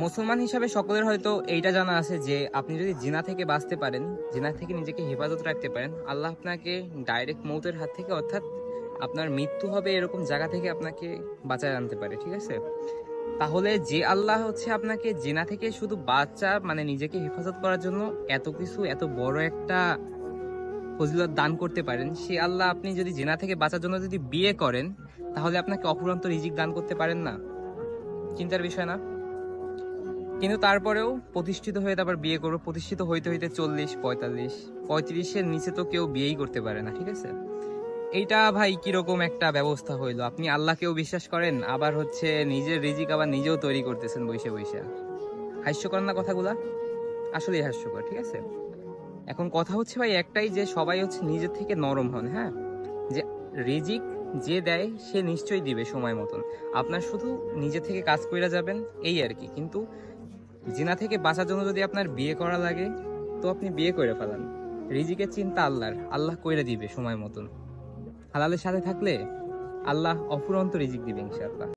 মুসলমান হিসাবে সকলের হয়তো এইটা জানা আছে যে আপনি যদি জিনা থেকে বাঁচতে পারেন, জিনা থেকে নিজেকে হেফাজত রাখতে পারেন, আল্লাহ আপনাকে ডাইরেক্ট মৌতের হাত থেকে, অর্থাৎ আপনার মৃত্যু হবে এরকম জায়গা থেকে আপনাকে বাঁচায় আনতে পারে, ঠিক আছে? তাহলে যে আল্লাহ হচ্ছে আপনাকে জিনা থেকে শুধু বাচ্চা মানে নিজেকে হেফাজত করার জন্য এত কিছু, এত বড় একটা ফজিলত দান করতে পারেন, সে আল্লাহ আপনি যদি জিনা থেকে বাঁচার জন্য যদি বিয়ে করেন, তাহলে আপনাকে অফুরন্ত রিজিক দান করতে পারেন না? চিন্তার বিষয় না? কিন্তু তারপরেও প্রতিষ্ঠিত হয়ে তারপর বিয়ে করবো, প্রতিষ্ঠিত হইতে হইতে 40, 45, 35-এর নিচে তো কেউ বিয়েই করতে পারে না, ঠিক আছে? এইটা ভাই কিরকম একটা ব্যবস্থা হইলো? আপনি আল্লাহকেও বিশ্বাস করেন, আবার হচ্ছে নিজের রিজিক আবার নিজেও তৈরি করতেছেন বইসে বইসে। হাস্যকর না কথাগুলা? আসলেই হাস্যকর, ঠিক আছে? এখন কথা হচ্ছে ভাই একটাই, যে সবাই হচ্ছে নিজের থেকে নরম হন, হ্যাঁ? যে রিজিক যে দেয় সে নিশ্চয়ই দিবে সময় মতন, আপনার শুধু নিজে থেকে কাজ কইরা যাবেন, এই আর কি। কিন্তু জিনা থেকে বাঁচার জন্য যদি আপনার বিয়ে করা লাগে, তো আপনি বিয়ে করে ফেলান। রিজিকের চিন্তা আল্লাহর, আল্লাহ কইরা দিবে সময় মতন। হালালের সাথে থাকলে আল্লাহ অফুরন্ত রিজিক দিবে ইনশাআল্লাহ।